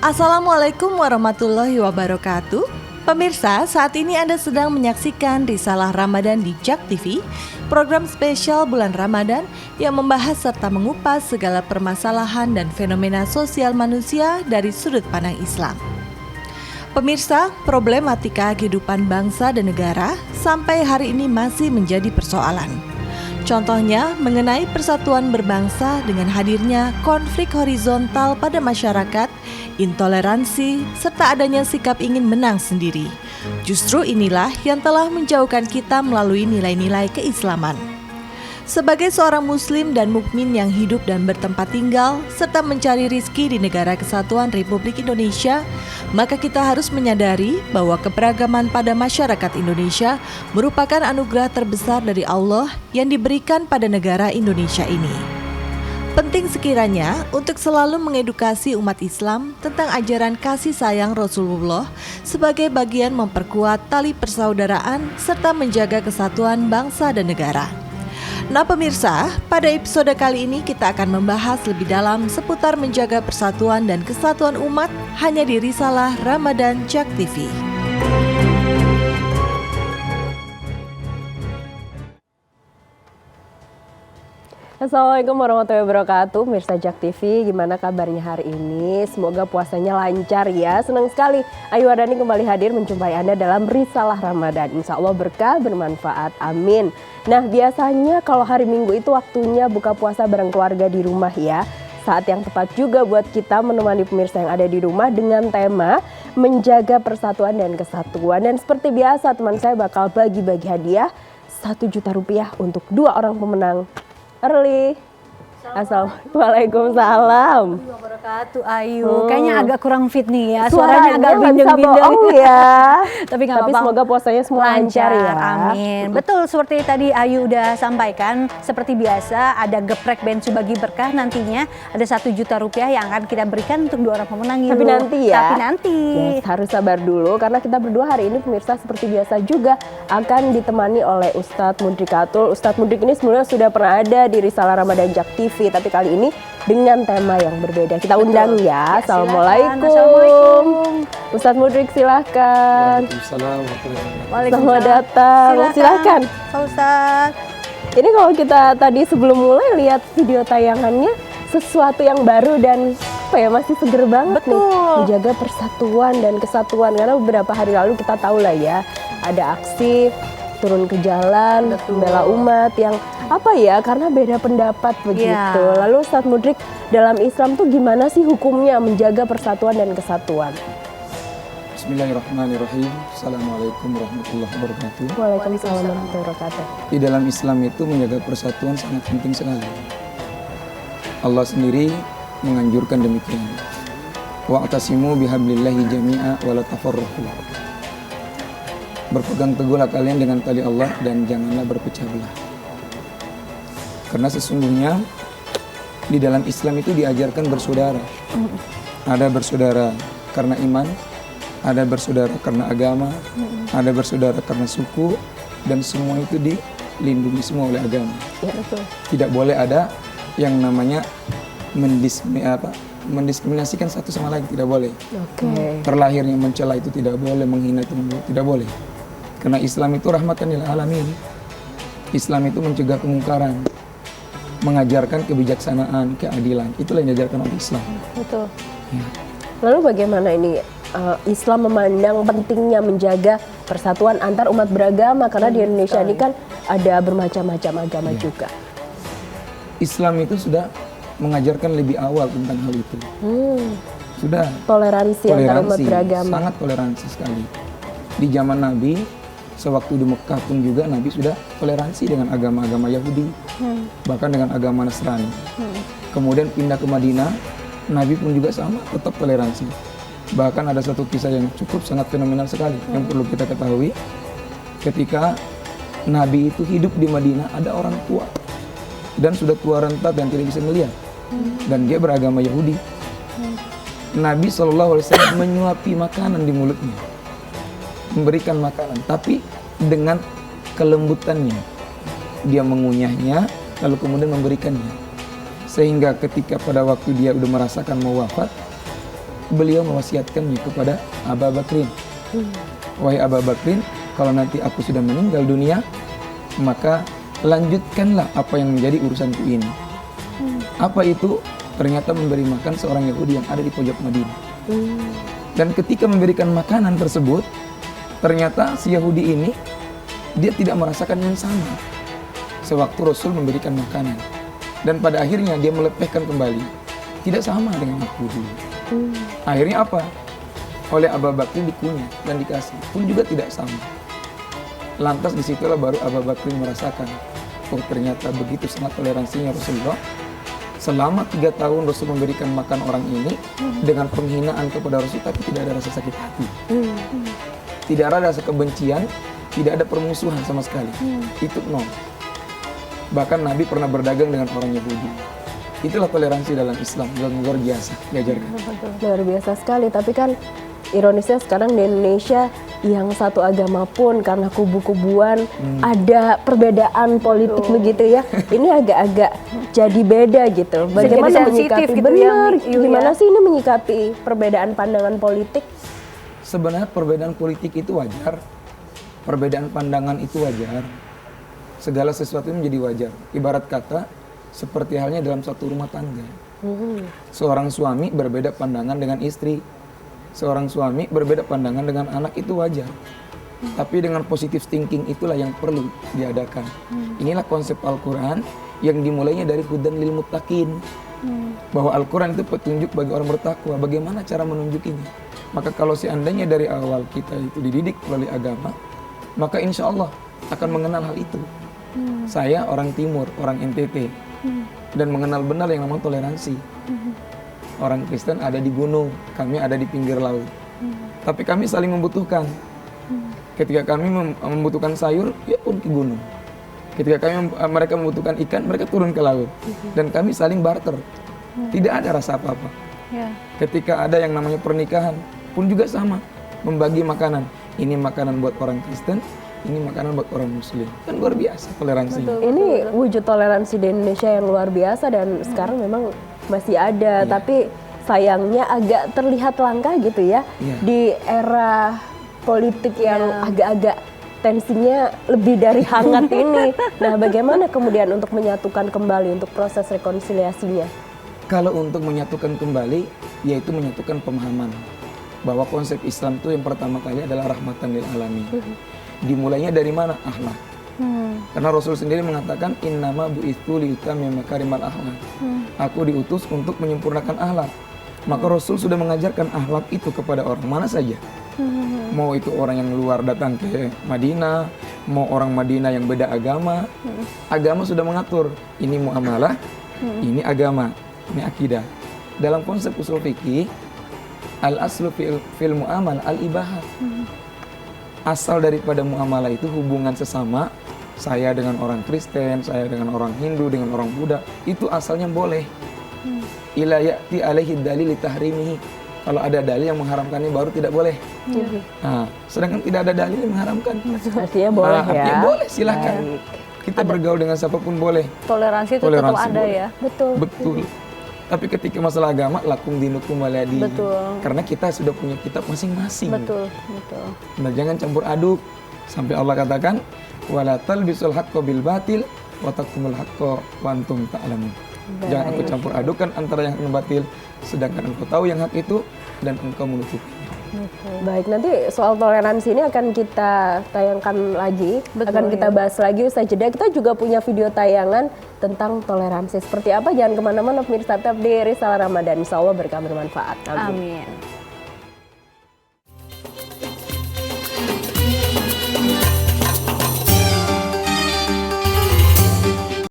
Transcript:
Assalamualaikum warahmatullahi wabarakatuh. Pemirsa, saat ini Anda sedang menyaksikan Risalah Ramadan di JAK TV, program spesial bulan Ramadan yang membahas serta mengupas segala permasalahan dan fenomena sosial manusia dari sudut pandang Islam. Pemirsa, problematika kehidupan bangsa dan negara sampai hari ini masih menjadi persoalan. Contohnya mengenai persatuan berbangsa dengan hadirnya konflik horizontal pada masyarakat, intoleransi, serta adanya sikap ingin menang sendiri. Justru inilah yang telah menjauhkan kita melalui nilai-nilai keislaman. Sebagai seorang muslim dan mukmin yang hidup dan bertempat tinggal, serta mencari rizki di negara kesatuan Republik Indonesia, maka kita harus menyadari bahwa keberagaman pada masyarakat Indonesia merupakan anugerah terbesar dari Allah yang diberikan pada negara Indonesia ini. Penting sekiranya untuk selalu mengedukasi umat Islam tentang ajaran kasih sayang Rasulullah sebagai bagian memperkuat tali persaudaraan serta menjaga kesatuan bangsa dan negara. Nah pemirsa, pada episode kali ini kita akan membahas lebih dalam seputar menjaga persatuan dan kesatuan umat hanya di Risalah Ramadan JAK TV. Assalamualaikum warahmatullahi wabarakatuh, Mirsa JAK TV, gimana kabarnya hari ini? Semoga puasanya lancar ya, senang sekali Ayu Wardani kembali hadir menjumpai Anda dalam Risalah Ramadan. Insya Allah berkah, bermanfaat, amin. Nah biasanya kalau hari Minggu itu waktunya buka puasa bareng keluarga di rumah ya. Saat yang tepat juga buat kita menemani pemirsa yang ada di rumah dengan tema menjaga persatuan dan kesatuan. Dan seperti biasa teman saya bakal bagi-bagi hadiah 1 juta rupiah untuk 2 orang pemenang early. Assalamualaikum Wabarakatuh Ayu. Kayaknya agak kurang fit nih ya. Suaranya agak bindeng-bindeng ya. Tapi nggak apa-apa. Semoga puasanya semua lancar ya. Amin. Betul seperti tadi Ayu udah sampaikan. Seperti biasa ada geprek bensu bagi berkah nantinya. Ada 1 juta rupiah yang akan kita berikan untuk 2 orang pemenang. Tapi nanti ya. Tapi nanti. Yes, harus sabar dulu karena kita berdua hari ini pemirsa seperti biasa juga akan ditemani oleh Ustadz Mudrik Katul. Ustadz Mudrik ini sebenarnya sudah pernah ada di Risalah Ramadan JAK TV. Tapi kali ini dengan tema yang berbeda. Kita undang ya. Assalamualaikum. Ustadz Mudrik silahkan. Waalaikumsalam. Selamat datang. Silahkan. Ustadz. Ini kalau kita tadi sebelum mulai lihat video tayangannya sesuatu yang baru dan apa ya masih seger banget. Betul. Nih menjaga persatuan dan kesatuan karena beberapa hari lalu kita tahu lah ya ada aksi turun ke jalan membela umat yang apa ya karena beda pendapat begitu. Yeah. Lalu Ustadz Mudrik dalam Islam tuh gimana sih hukumnya menjaga persatuan dan kesatuan? Bismillahirrahmanirrahim. Assalamualaikum warahmatullahi wabarakatuh. Waalaikumsalam warahmatullahi wabarakatuh. Di dalam Islam itu menjaga persatuan sangat penting sekali. Allah sendiri menganjurkan demikian. Wa'tasimu bihablillahi jami'a wa la tafarraqu. Berpegang teguhlah kalian dengan tali Allah dan janganlah berpecah belah. Karena sesungguhnya di dalam Islam itu diajarkan bersaudara. Ada bersaudara karena iman, ada bersaudara karena agama, ada bersaudara karena suku, dan semua itu dilindungi semua oleh agama. Ya, betul. Tidak boleh ada yang namanya mendiskriminasikan satu sama lain, tidak boleh. Oke. Terlahir yang mencela itu tidak boleh, menghina itu tidak boleh. Karena Islam itu rahmatan lil alamin. Islam itu mencegah kemungkaran, mengajarkan kebijaksanaan, keadilan. Itulah yang diajarkan oleh Islam. Betul. Ya. Lalu bagaimana ini Islam memandang pentingnya menjaga persatuan antar umat beragama karena di Indonesia ini kan ada bermacam-macam agama juga. Islam itu sudah mengajarkan lebih awal tentang hal itu. Sudah Toleransi antar umat beragama. Sangat toleransi sekali. Di zaman Nabi, sewaktu di Mekah pun juga Nabi sudah toleransi dengan agama-agama Yahudi, bahkan dengan agama Nasrani. Kemudian pindah ke Madinah, Nabi pun juga sama, tetap toleransi. Bahkan ada satu kisah yang cukup sangat fenomenal sekali yang perlu kita ketahui. Ketika Nabi itu hidup di Madinah, ada orang tua dan sudah tua renta dan tidak bisa melihat, dan dia beragama Yahudi. Nabi SAW menyuapi makanan di mulutnya, memberikan makanan, tapi dengan kelembutannya. Dia mengunyahnya, lalu kemudian memberikannya. Sehingga ketika pada waktu dia udah merasakan mau wafat, beliau mewasiatkannya kepada Abu Bakrin. Wahai Abu Bakrin, kalau nanti aku sudah meninggal dunia, maka lanjutkanlah apa yang menjadi urusanku ini. Apa itu? Ternyata memberi makan seorang Yahudi yang ada di pojok Madinah. Dan ketika memberikan makanan tersebut, ternyata si Yahudi ini dia tidak merasakan yang sama sewaktu Rasul memberikan makanan. Dan pada akhirnya dia melepehkan kembali. Tidak sama dengan aku dulu. Akhirnya apa? Oleh Abu Bakar dikunyah dan dikasih. Pun juga tidak sama. Lantas disitulah baru Abu Bakar merasakan, oh ternyata begitu sangat toleransinya Rasulullah. Selama 3 tahun Rasul memberikan makan orang ini dengan penghinaan kepada Rasul, tapi tidak ada rasa sakit hati. Tidak ada rasa kebencian, tidak ada permusuhan sama sekali. Itu nol. Bahkan Nabi pernah berdagang dengan orang Yahudi. Itulah toleransi dalam Islam, yang luar biasa diajarkan. Luar biasa sekali, tapi kan ironisnya sekarang di Indonesia yang satu agama pun karena kubu-kubuan ada perbedaan politik begitu ya. Ini agak-agak jadi beda gitu. Bagaimana Jadi sensitif menyikapi gitu ya, benar? Yu, Gimana ya? sih ini menyikapi perbedaan pandangan politik? Sebenarnya perbedaan politik itu wajar. Perbedaan pandangan itu wajar. Segala sesuatu menjadi wajar. Ibarat kata, seperti halnya dalam suatu rumah tangga. Seorang suami berbeda pandangan dengan istri. Seorang suami berbeda pandangan dengan anak, itu wajar. Tapi dengan positive thinking itulah yang perlu diadakan. Inilah konsep Al-Quran yang dimulainya dari hudan lil muttaqin. Bahwa Al-Quran itu petunjuk bagi orang bertakwa. Bagaimana cara menunjukinya? Maka kalau seandainya dari awal kita itu dididik melalui agama, maka insya Allah akan mengenal hal itu. Saya orang Timur, orang NTT. Dan mengenal benar yang namanya toleransi. Orang Kristen ada di gunung, kami ada di pinggir laut. Tapi kami saling membutuhkan. Ketika kami membutuhkan sayur, ya pun ke gunung. Ketika mereka membutuhkan ikan, mereka turun ke laut. Dan kami saling barter. Tidak ada rasa apa-apa. Ketika ada yang namanya pernikahan, pun juga sama. Membagi makanan. Ini makanan buat orang Kristen, ini makanan buat orang Muslim. Kan luar biasa toleransinya. Ini wujud toleransi di Indonesia yang luar biasa dan sekarang memang masih ada, tapi sayangnya agak terlihat langka gitu ya di era politik yang agak-agak tensinya lebih dari hangat ini. Nah, bagaimana kemudian untuk menyatukan kembali untuk proses rekonsiliasinya? Kalau untuk menyatukan kembali, yaitu menyatukan pemahaman bahwa konsep Islam itu yang pertama kali adalah rahmatan lil alamin. Dimulainya dari mana? Akhlak. Karena Rasul sendiri mengatakan innama bu'itsu liutammima makarimal akhlak. Aku diutus untuk menyempurnakan akhlak. Maka Rasul sudah mengajarkan akhlak itu kepada orang mana saja. Mau itu orang yang luar datang ke Madinah, mau orang Madinah yang beda agama. Agama sudah mengatur, ini muamalah, ini agama, ini akidah. Dalam konsep usul fikih, al-aslu fil mu'amal al-ibahah. Asal daripada muamalah itu hubungan sesama, saya dengan orang Kristen, saya dengan orang Hindu, dengan orang Buddha, itu asalnya boleh. Ila ya'ti alaihi dalil tahrimihi. Kalau ada dalil yang mengharamkannya baru tidak boleh. Nah, sedangkan tidak ada dalil yang mengharamkan. Artinya boleh ya. Artinya boleh, silakan. Kita bergaul dengan siapapun boleh. Toleransi itu Toleransi tetap ada boleh. ya. Betul. Tapi ketika masalah agama, lakum dinukum waliyadin. Betul. Karena kita sudah punya kitab masing-masing. Betul. Nah, jangan campur aduk. Sampai Allah katakan, wala talbisul haqqo bil batil wa taktumul haqqo wa antum ta'lamun. Jangan engkau campur adukan antara yang hak dan batil, sedangkan engkau tahu yang hak itu dan engkau menutupinya. Baik, nanti soal toleransi ini akan kita tayangkan lagi, akan kita bahas lagi usai jeda. Kita juga punya video tayangan tentang toleransi seperti apa. Jangan kemana-mana, pemirsa, tetap di Risalah Ramadan. Insya Allah berkah bermanfaat. Amin.